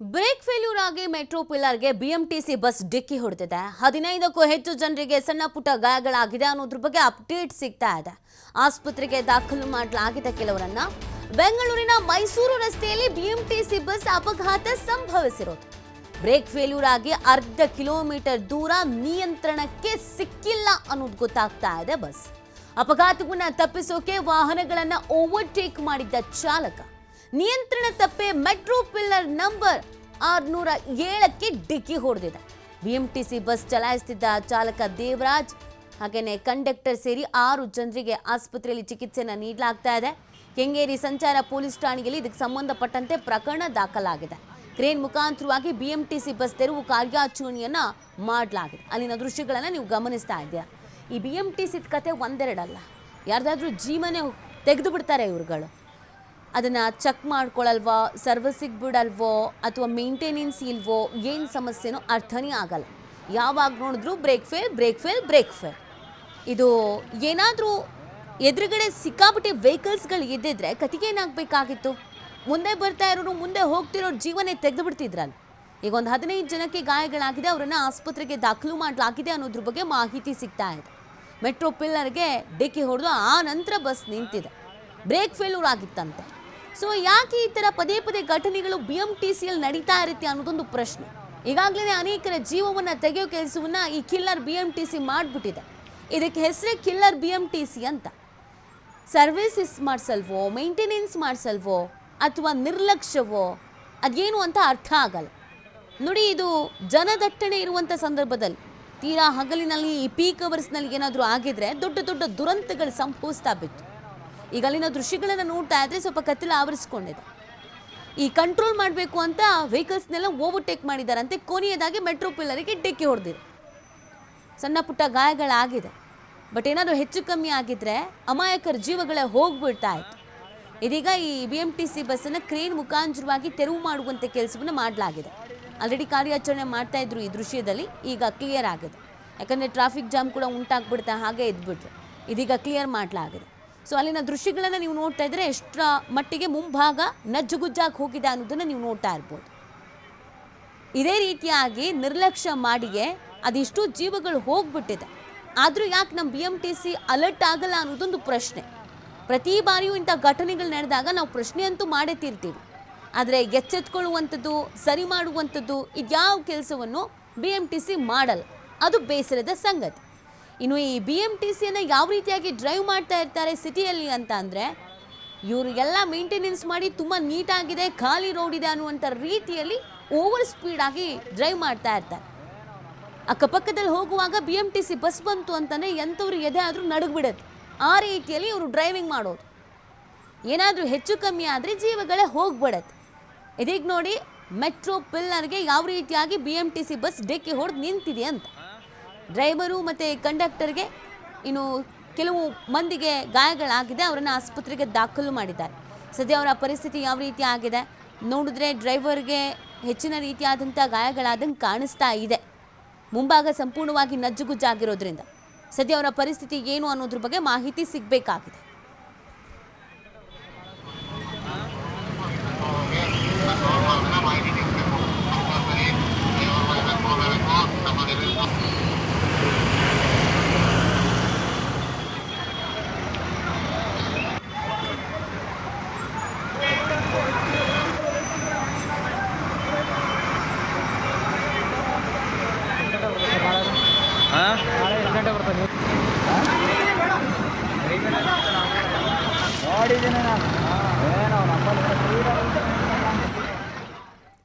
Break failure ಆಗಿ metro ಪಿಲ್ಲರ್ಗೆ BMTC bus ಡಿಕ್ಕಿ ಹೊಡೆದಿದೆ. 15ಕ್ಕೂ ಹೆಚ್ಚು ಜನರಿಗೆ ಸಣ್ಣ ಪುಟ್ಟ ಗಾಯಗಳಾಗಿದೆ ಅನ್ನೋದ್ರ ಬಗ್ಗೆ ಅಪ್ಡೇಟ್ ಸಿಗ್ತಾ ಇದೆ. ಆಸ್ಪತ್ರೆಗೆ ದಾಖಲು ಮಾಡಲಾಗಿದೆ ಕೆಲವರನ್ನ. ಬೆಂಗಳೂರಿನ ಮೈಸೂರು ರಸ್ತೆಯಲ್ಲಿ ಬಿಎಂಟಿಸಿ ಬಸ್ ಅಪಘಾತ ಸಂಭವಿಸಿರೋದು. ಬ್ರೇಕ್ ಫೇಲ್ಯೂರ್ ಆಗಿ ಅರ್ಧ ಕಿಲೋಮೀಟರ್ ದೂರ ನಿಯಂತ್ರಣಕ್ಕೆ ಸಿಕ್ಕಿಲ್ಲ ಅನ್ನೋದು ಗೊತ್ತಾಗ್ತಾ ಇದೆ. ಬಸ್ ಅಪಘಾತವನ್ನ ತಪ್ಪಿಸೋಕೆ ವಾಹನಗಳನ್ನ ಓವರ್ಟೇಕ್ ಮಾಡಿದ್ದ ಚಾಲಕ ನಿಯಂತ್ರಣ ತಪ್ಪೆ ಮೆಟ್ರೋ ಪಿಲ್ಲರ್ ನಂಬರ್ 607ಕ್ಕೆ ಡಿಕ್ಕಿ ಹೊಡೆದಿದೆ. ಬಿಎಂಟಿಸಿ ಬಸ್ ಚಲಾಯಿಸುತ್ತಿದ್ದ ಚಾಲಕ ದೇವರಾಜ್ ಹಾಗೇನೆ ಕಂಡಕ್ಟರ್ ಸೇರಿ 6 ಜನರಿಗೆ ಆಸ್ಪತ್ರೆಯಲ್ಲಿ ಚಿಕಿತ್ಸೆಯನ್ನು ನೀಡಲಾಗ್ತಾ ಇದೆ. ಕೆಂಗೇರಿ ಸಂಚಾರ ಪೊಲೀಸ್ ಠಾಣೆಯಲ್ಲಿ ಇದಕ್ಕೆ ಸಂಬಂಧಪಟ್ಟಂತೆ ಪ್ರಕರಣ ದಾಖಲಾಗಿದೆ. ಕ್ರೇನ್ ಮುಖಾಂತರವಾಗಿ ಬಿಎಂಟಿಸಿ ಬಸ್ ತೆರವು ಕಾರ್ಯಾಚರಣೆಯನ್ನ ಮಾಡಲಾಗಿದೆ. ಅಲ್ಲಿನ ದೃಶ್ಯಗಳನ್ನು ನೀವು ಗಮನಿಸ್ತಾ ಇದ್ದೀರಾ. ಈ ಬಿಎಂಟಿಸಿ ಕತೆ ಒಂದೆರಡಲ್ಲ, ಯಾರ್ದಾದ್ರೂ ಜೀವನೇ ತೆಗೆದು ಬಿಡ್ತಾರೆ ಇವ್ರುಗಳು. ಅದನ್ನು ಚೆಕ್ ಮಾಡ್ಕೊಳ್ಳಲ್ವೋ, ಸರ್ವಿಸಿಗೆ ಬಿಡಲ್ವೋ ಅಥವಾ ಮೇಂಟೆನೆನ್ಸ್ ಇಲ್ವೋ, ಏನು ಸಮಸ್ಯೆನೋ ಅರ್ಥನೇ ಆಗಲ್ಲ. ಯಾವಾಗ ನೋಡಿದ್ರು ಬ್ರೇಕ್ ಫೇಲ್. ಇದು ಏನಾದರೂ ಎದುರುಗಡೆ ಸಿಕ್ಕಾಬಿಟ್ಟು ವೆಹಿಕಲ್ಸ್ಗಳು ಇದ್ದಿದ್ರೆ ಕತಿಗೆ ಏನಾಗಬೇಕಾಗಿತ್ತು? ಮುಂದೆ ಬರ್ತಾ ಇರೋರು, ಮುಂದೆ ಹೋಗ್ತಿರೋರು ಜೀವನೇ ತೆಗೆದು ಬಿಡ್ತಿದ್ರಲ್ಲ. ಈಗ ಒಂದು 15 ಜನಕ್ಕೆ ಗಾಯಗಳಾಗಿದೆ, ಅವರನ್ನು ಆಸ್ಪತ್ರೆಗೆ ದಾಖಲು ಮಾಡಲಾಗಿದೆ ಅನ್ನೋದ್ರ ಬಗ್ಗೆ ಮಾಹಿತಿ ಸಿಗ್ತಾ ಇದೆ. ಮೆಟ್ರೋ ಪಿಲ್ಲರ್ಗೆ ಡಿಕ್ಕಿ ಹೊಡೆದು ಆ ನಂತರ ಬಸ್ ನಿಂತಿದೆ. Break failure ಆಗಿತ್ತಂತೆ. ಸೊ ಯಾಕೆ ಈ ಥರ ಪದೇ ಘಟನೆಗಳು ಬಿಎಂಟಿಸಿಯಲ್ಲಿ ನಡೀತಾ ಇರುತ್ತೆ ಅನ್ನೋದೊಂದು ಪ್ರಶ್ನೆ. ಈಗಾಗಲೇ ಅನೇಕರ ಜೀವವನ್ನು ತೆಗೆಯೋ ಕೆಲಸವನ್ನು ಈ ಕಿಲ್ಲರ್ ಬಿಎಂಟಿಸಿ ಮಾಡಿಬಿಟ್ಟಿದೆ. ಇದಕ್ಕೆ ಹೆಸರೇ ಕಿಲ್ಲರ್ ಬಿಎಂಟಿಸಿ ಅಂತ. ಸರ್ವಿಸಸ್ ಮಾಡಿಸಲ್ವೋ, ಮೇಂಟೆನೆನ್ಸ್ ಮಾಡಿಸಲ್ವೋ ಅಥವಾ ನಿರ್ಲಕ್ಷ್ಯವೋ ಅದೇನು ಅಂತ ಅರ್ಥ ಆಗಲ್ಲ. ನೋಡಿ, ಇದು ಜನದಟ್ಟಣೆ ಇರುವಂಥ ಸಂದರ್ಭದಲ್ಲಿ, ತೀರಾ ಹಗಲಿನಲ್ಲಿ ಈ ಪೀಕ್ ಅವರ್ಸ್ನಲ್ಲಿ ಏನಾದರೂ ಆಗಿದ್ರೆ ದೊಡ್ಡ ದುರಂತಗಳು ಸಂಭವಿಸ್ತಾ ಬಿತ್ತು. ಈಗ ಅಲ್ಲಿನ ದೃಶ್ಯಗಳನ್ನು ನೋಡ್ತಾ ಇದ್ರೆ ಸ್ವಲ್ಪ ಕತ್ತಲು ಆವರಿಸ್ಕೊಂಡಿದೆ. ಈ ಕಂಟ್ರೋಲ್ ಮಾಡಬೇಕು ಅಂತ ವೆಹಿಕಲ್ಸ್ನೆಲ್ಲ ಓವರ್ಟೇಕ್ ಮಾಡಿದಾರಂತೆ. ಕೊನೆಯದಾಗಿ ಮೆಟ್ರೋ ಪಿಲ್ಲರಿಗೆ ಡಿಕ್ಕಿ ಹೊಡೆದಿದೆ. ಸಣ್ಣ ಪುಟ್ಟ ಗಾಯಗಳಾಗಿದೆ. ಬಟ್ ಏನಾದರೂ ಹೆಚ್ಚು ಕಮ್ಮಿ ಆಗಿದ್ರೆ ಅಮಾಯಕರ ಜೀವಗಳೇ ಹೋಗ್ಬಿಡ್ತಾ ಇತ್ತು. ಇದೀಗ ಈ ಬಿಎಂಟಿಸಿ ಬಸ್ಸನ್ನು ಕ್ರೇನ್ ಮುಖಾಂತರವಾಗಿ ತೆರವು ಮಾಡುವಂಥ ಕೆಲಸವನ್ನು ಮಾಡಲಾಗಿದೆ. ಆಲ್ರೆಡಿ ಕಾರ್ಯಾಚರಣೆ ಮಾಡ್ತಾ ಇದ್ರು ಈ ದೃಶ್ಯದಲ್ಲಿ. ಈಗ ಕ್ಲಿಯರ್ ಆಗಿದೆ. ಯಾಕಂದರೆ ಟ್ರಾಫಿಕ್ ಜಾಮ್ ಕೂಡ ಉಂಟಾಗ್ಬಿಡ್ತಾ, ಹಾಗೆ ಇದ್ಬಿಟ್ರು. ಇದೀಗ ಕ್ಲಿಯರ್ ಮಾಡಲಾಗಿದೆ. ಸೊ ಅಲ್ಲಿನ ದೃಶ್ಯಗಳನ್ನು ನೀವು ನೋಡ್ತಾ ಇದ್ರೆ ಎಷ್ಟರ ಮಟ್ಟಿಗೆ ಮುಂಭಾಗ ನಜ್ಜುಗುಜ್ಜಾಗಿ ಹೋಗಿದೆ ಅನ್ನೋದನ್ನು ನೀವು ನೋಡ್ತಾ ಇರ್ಬೋದು. ಇದೇ ರೀತಿಯಾಗಿ ನಿರ್ಲಕ್ಷ್ಯ ಮಾಡಿಯೇ ಅದಿಷ್ಟು ಜೀವಗಳು ಹೋಗ್ಬಿಟ್ಟಿದೆ. ಆದರೂ ಯಾಕೆ ನಮ್ಮ ಬಿಎಂಟಿಸಿ ಅಲರ್ಟ್ ಆಗಲ್ಲ ಅನ್ನೋದೊಂದು ಪ್ರಶ್ನೆ. ಪ್ರತಿ ಬಾರಿಯೂ ಇಂಥ ಘಟನೆಗಳು ನಡೆದಾಗ ನಾವು ಪ್ರಶ್ನೆ ಅಂತೂ ಮಾಡೇ ತೀರ್ತೀವಿ. ಆದರೆ ಎಚ್ಚೆತ್ಕೊಳ್ಳುವಂಥದ್ದು, ಸರಿ ಮಾಡುವಂಥದ್ದು ಇದ್ಯಾವ ಕೆಲಸವನ್ನು ಬಿಎಂಟಿಸಿ ಮಾಡಲ್ಲ. ಅದು ಬೇಸರದ ಸಂಗತಿ. ಇನ್ನು ಈ ಬಿಎಂಟಿಸಿಯನ್ನು ಯಾವ ರೀತಿಯಾಗಿ ಡ್ರೈವ್ ಮಾಡ್ತಾ ಇರ್ತಾರೆ ಸಿಟಿಯಲ್ಲಿ ಅಂತ ಅಂದರೆ, ಇವರು ಎಲ್ಲ ಮೇಂಟೆನೆನ್ಸ್ ಮಾಡಿ ತುಂಬ ನೀಟಾಗಿದೆ, ಖಾಲಿ ರೋಡ್ ಇದೆ ಅನ್ನುವಂಥ ರೀತಿಯಲ್ಲಿ ಓವರ್ ಸ್ಪೀಡಾಗಿ ಡ್ರೈವ್ ಮಾಡ್ತಾ ಇರ್ತಾರೆ. ಅಕ್ಕಪಕ್ಕದಲ್ಲಿ ಹೋಗುವಾಗ ಬಿಎಂಟಿಸಿ ಬಸ್ ಬಂತು ಅಂತಲೇ ಎಂಥವ್ರು ಎದೆ ಆದರೂ ನಡುಗ್ಬಿಡುತ್ತೆ. ಆ ರೀತಿಯಲ್ಲಿ ಇವರು ಡ್ರೈವಿಂಗ್ ಮಾಡೋದು. ಏನಾದರೂ ಹೆಚ್ಚು ಕಮ್ಮಿ ಆದರೆ ಜೀವಗಳೇ ಹೋಗ್ಬಿಡತ್ತೆ. ಇದೀಗ ನೋಡಿ, ಮೆಟ್ರೋ ಪಿಲ್ಲರ್ಗೆ ಯಾವ ರೀತಿಯಾಗಿ ಬಿಎಂಟಿಸಿ ಬಸ್ ಡಿಕ್ಕಿ ಹೊಡೆದು ನಿಂತಿದೆ ಅಂತ. ಡ್ರೈವರು ಮತ್ತು ಕಂಡಕ್ಟರ್ಗೆ, ಇನ್ನು ಕೆಲವು ಮಂದಿಗೆ ಗಾಯಗಳಾಗಿದೆ. ಅವರನ್ನು ಆಸ್ಪತ್ರೆಗೆ ದಾಖಲು ಮಾಡಿದ್ದಾರೆ. ಸದ್ಯ ಅವರ ಪರಿಸ್ಥಿತಿ ಯಾವ ರೀತಿ ಆಗಿದೆ ನೋಡಿದ್ರೆ ಡ್ರೈವರ್ಗೆ ಹೆಚ್ಚಿನ ರೀತಿಯಾದಂಥ ಗಾಯಗಳಾದಂಗೆ ಕಾಣಿಸ್ತಾ ಇದೆ. ಮುಂಭಾಗ ಸಂಪೂರ್ಣವಾಗಿ ನಜ್ಜುಗುಜ್ಜಾಗಿರೋದ್ರಿಂದ ಸದ್ಯ ಅವರ ಪರಿಸ್ಥಿತಿ ಏನು ಅನ್ನೋದ್ರ ಬಗ್ಗೆ ಮಾಹಿತಿ ಸಿಗಬೇಕಾಗಿದೆ. ನೋಡಿದ್ದೀನಿ ನಾನು. ಏನೋ ನಮ್ಮಲ್ಲಿ